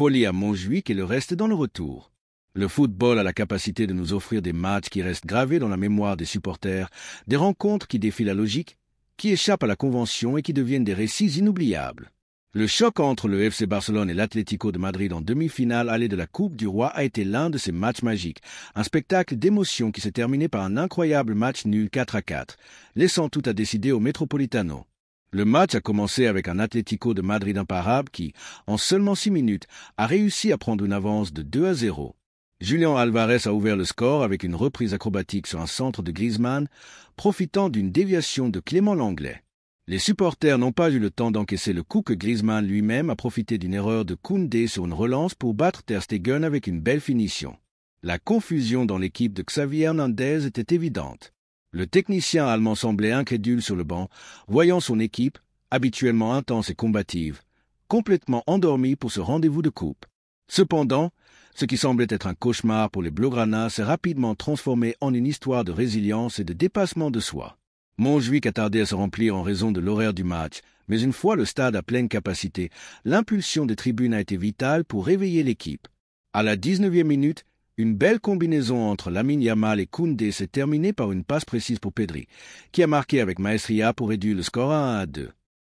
folie à Montjuïc et le reste dans le retour. Le football a la capacité de nous offrir des matchs qui restent gravés dans la mémoire des supporters, des rencontres qui défient la logique, qui échappent à la convention et qui deviennent des récits inoubliables. Le choc entre le FC Barcelone et l'Atlético de Madrid en demi-finale allée de la Coupe du Roi a été l'un de ces matchs magiques, un spectacle d'émotion qui s'est terminé par un incroyable match nul 4-4, laissant tout à décider au Metropolitano. Le match a commencé avec un Atlético de Madrid imparable qui, en seulement 6 minutes, a réussi à prendre une avance de 2-0. Julián Álvarez a ouvert le score avec une reprise acrobatique sur un centre de Griezmann, profitant d'une déviation de Clément Lenglet. Les supporters n'ont pas eu le temps d'encaisser le coup que Griezmann lui-même a profité d'une erreur de Koundé sur une relance pour battre Ter Stegen avec une belle finition. La confusion dans l'équipe de Xavi Hernandez était évidente. Le technicien allemand semblait incrédule sur le banc, voyant son équipe, habituellement intense et combative, complètement endormie pour ce rendez-vous de coupe. Cependant, ce qui semblait être un cauchemar pour les Blaugrana s'est rapidement transformé en une histoire de résilience et de dépassement de soi. Montjuïc a tardé à se remplir en raison de l'horaire du match, mais une fois le stade à pleine capacité, l'impulsion des tribunes a été vitale pour réveiller l'équipe. À la 19e minute, une belle combinaison entre Lamine Yamal et Koundé s'est terminée par une passe précise pour Pedri, qui a marqué avec maestria pour réduire le score à 1-2.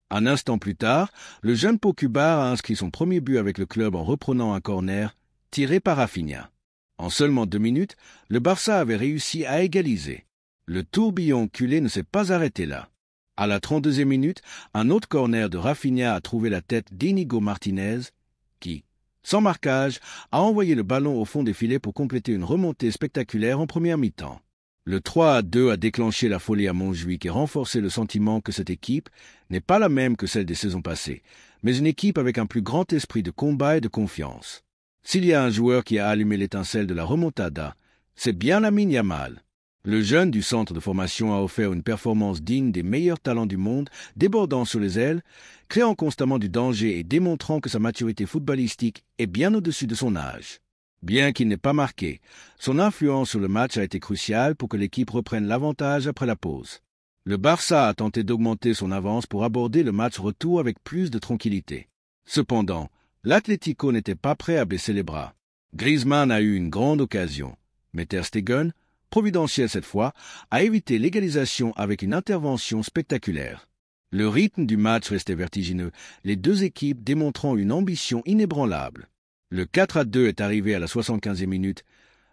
Un instant plus tard, le jeune Pau Cubar a inscrit son premier but avec le club en reprenant un corner, tiré par Rafinha. En seulement 2 minutes, le Barça avait réussi à égaliser. Le tourbillon culé ne s'est pas arrêté là. À la 32e minute, un autre corner de Rafinha a trouvé la tête d'Inigo Martinez, qui, sans marquage, a envoyé le ballon au fond des filets pour compléter une remontée spectaculaire en première mi-temps. Le 3-2 a déclenché la folie à Montjuïc et renforcé le sentiment que cette équipe n'est pas la même que celle des saisons passées, mais une équipe avec un plus grand esprit de combat et de confiance. S'il y a un joueur qui a allumé l'étincelle de la remontada, c'est bien Lamine Yamal. Le jeune du centre de formation a offert une performance digne des meilleurs talents du monde, débordant sur les ailes, créant constamment du danger et démontrant que sa maturité footballistique est bien au-dessus de son âge. Bien qu'il n'ait pas marqué, son influence sur le match a été cruciale pour que l'équipe reprenne l'avantage après la pause. Le Barça a tenté d'augmenter son avance pour aborder le match retour avec plus de tranquillité. Cependant, l'Atlético n'était pas prêt à baisser les bras. Griezmann a eu une grande occasion, mais Ter Stegen, providentiel cette fois, a évité l'égalisation avec une intervention spectaculaire. Le rythme du match restait vertigineux, les deux équipes démontrant une ambition inébranlable. Le 4-2 est arrivé à la 75e minute,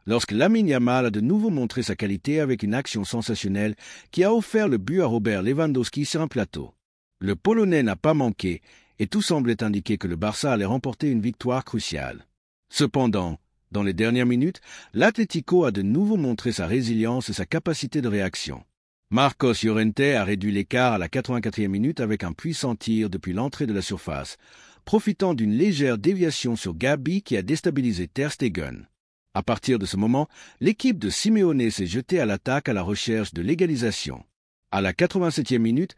lorsque Lamine Yamal a de nouveau montré sa qualité avec une action sensationnelle qui a offert le but à Robert Lewandowski sur un plateau. Le Polonais n'a pas manqué, et tout semblait indiquer que le Barça allait remporter une victoire cruciale. Cependant, dans les dernières minutes, l'Atlético a de nouveau montré sa résilience et sa capacité de réaction. Marcos Llorente a réduit l'écart à la 84e minute avec un puissant tir depuis l'entrée de la surface, profitant d'une légère déviation sur Gabi qui a déstabilisé Ter Stegen. À partir de ce moment, l'équipe de Simeone s'est jetée à l'attaque à la recherche de l'égalisation. À la 87e minute,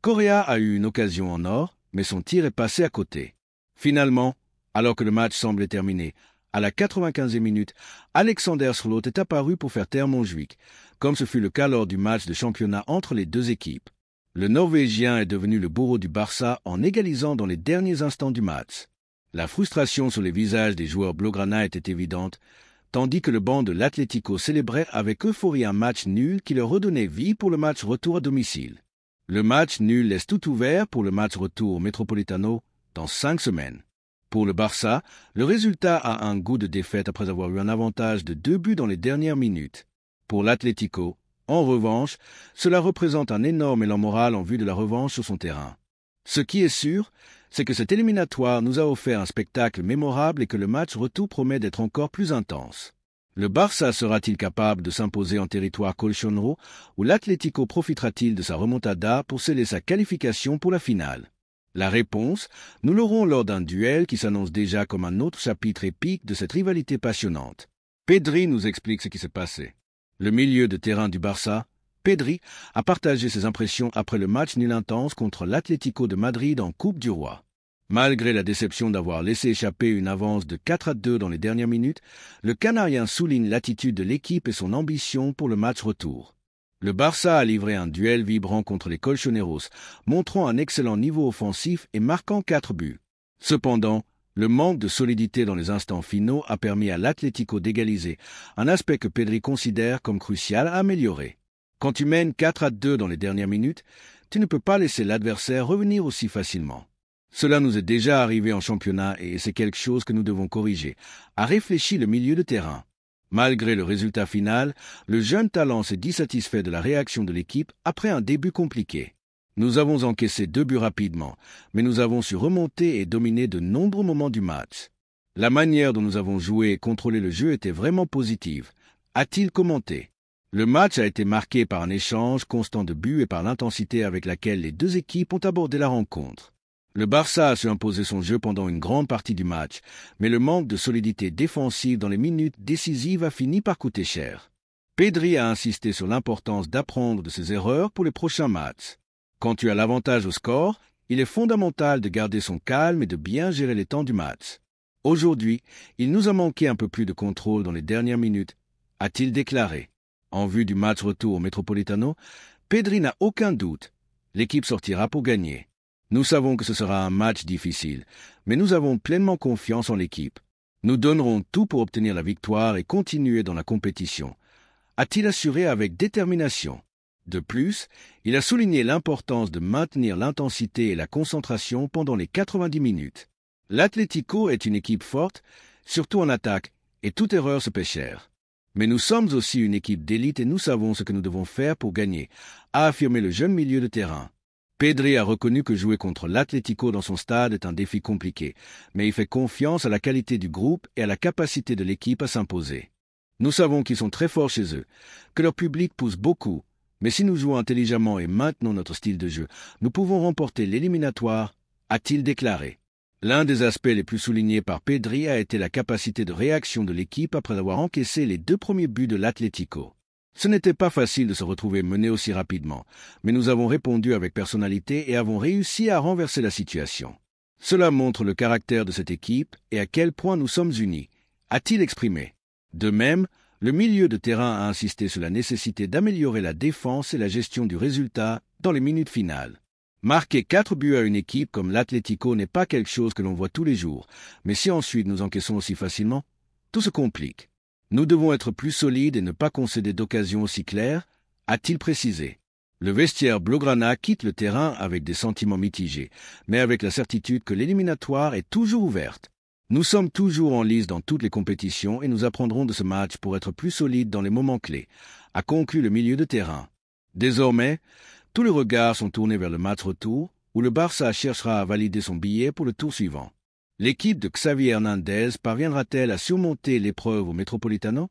Correa a eu une occasion en or, mais son tir est passé à côté. Finalement, alors que le match semblait terminé, à la 95e minute, Alexander Sørloth est apparu pour faire taire Montjuïc, comme ce fut le cas lors du match de championnat entre les deux équipes. Le Norvégien est devenu le bourreau du Barça en égalisant dans les derniers instants du match. La frustration sur les visages des joueurs blaugrana était évidente, tandis que le banc de l'Atlético célébrait avec euphorie un match nul qui leur redonnait vie pour le match retour à domicile. Le match nul laisse tout ouvert pour le match retour au Metropolitano dans 5 semaines. Pour le Barça, le résultat a un goût de défaite après avoir eu un avantage de 2 buts dans les dernières minutes. Pour l'Atlético, en revanche, cela représente un énorme élan moral en vue de la revanche sur son terrain. Ce qui est sûr, c'est que cet éliminatoire nous a offert un spectacle mémorable et que le match retour promet d'être encore plus intense. Le Barça sera-t-il capable de s'imposer en territoire colchonero ou l'Atlético profitera-t-il de sa remontada pour sceller sa qualification pour la finale? La réponse, nous l'aurons lors d'un duel qui s'annonce déjà comme un autre chapitre épique de cette rivalité passionnante. Pedri nous explique ce qui s'est passé. Le milieu de terrain du Barça, Pedri, a partagé ses impressions après le match nul intense contre l'Atlético de Madrid en Coupe du Roi. Malgré la déception d'avoir laissé échapper une avance de 4-2 dans les dernières minutes, le Canarien souligne l'attitude de l'équipe et son ambition pour le match retour. Le Barça a livré un duel vibrant contre les Colchoneros, montrant un excellent niveau offensif et marquant 4 buts. Cependant, Le manque de solidité dans les instants finaux a permis à l'Atlético d'égaliser, un aspect que Pedri considère comme crucial à améliorer. Quand tu mènes 4-2 dans les dernières minutes, tu ne peux pas laisser l'adversaire revenir aussi facilement. Cela nous est déjà arrivé en championnat et c'est quelque chose que nous devons corriger, a réfléchi le milieu de terrain. Malgré le résultat final, le jeune talent s'est dissatisfait de la réaction de l'équipe après un début compliqué. Nous avons encaissé 2 buts rapidement, mais nous avons su remonter et dominer de nombreux moments du match. La manière dont nous avons joué et contrôlé le jeu était vraiment positive, a-t-il commenté. Le match a été marqué par un échange constant de buts et par l'intensité avec laquelle les deux équipes ont abordé la rencontre. Le Barça a su imposer son jeu pendant une grande partie du match, mais le manque de solidité défensive dans les minutes décisives a fini par coûter cher. Pedri a insisté sur l'importance d'apprendre de ses erreurs pour les prochains matchs. Quand tu as l'avantage au score, il est fondamental de garder son calme et de bien gérer les temps du match. Aujourd'hui, il nous a manqué un peu plus de contrôle dans les dernières minutes, a-t-il déclaré. En vue du match retour au Metropolitano, Pedri n'a aucun doute. L'équipe sortira pour gagner. Nous savons que ce sera un match difficile, mais nous avons pleinement confiance en l'équipe. Nous donnerons tout pour obtenir la victoire et continuer dans la compétition, a-t-il assuré avec détermination. De plus, il a souligné l'importance de maintenir l'intensité et la concentration pendant les 90 minutes. L'Atlético est une équipe forte, surtout en attaque, et toute erreur se paie cher. Mais nous sommes aussi une équipe d'élite et nous savons ce que nous devons faire pour gagner, a affirmé le jeune milieu de terrain. Pedri a reconnu que jouer contre l'Atlético dans son stade est un défi compliqué, mais il fait confiance à la qualité du groupe et à la capacité de l'équipe à s'imposer. Nous savons qu'ils sont très forts chez eux, que leur public pousse beaucoup, mais si nous jouons intelligemment et maintenons notre style de jeu, nous pouvons remporter l'éliminatoire, a-t-il déclaré. L'un des aspects les plus soulignés par Pedri a été la capacité de réaction de l'équipe après avoir encaissé les 2 premiers buts de l'Atlético. Ce n'était pas facile de se retrouver mené aussi rapidement, mais nous avons répondu avec personnalité et avons réussi à renverser la situation. Cela montre le caractère de cette équipe et à quel point nous sommes unis, a-t-il exprimé. De même, le milieu de terrain a insisté sur la nécessité d'améliorer la défense et la gestion du résultat dans les minutes finales. Marquer 4 buts à une équipe comme l'Atlético n'est pas quelque chose que l'on voit tous les jours, mais si ensuite nous encaissons aussi facilement, tout se complique. Nous devons être plus solides et ne pas concéder d'occasions aussi claires, a-t-il précisé. Le vestiaire blaugrana quitte le terrain avec des sentiments mitigés, mais avec la certitude que l'éliminatoire est toujours ouverte. Nous sommes toujours en lice dans toutes les compétitions et nous apprendrons de ce match pour être plus solides dans les moments clés, a conclu le milieu de terrain. Désormais, tous les regards sont tournés vers le match retour, où le Barça cherchera à valider son billet pour le tour suivant. L'équipe de Xavi Hernandez parviendra-t-elle à surmonter l'épreuve au Metropolitano?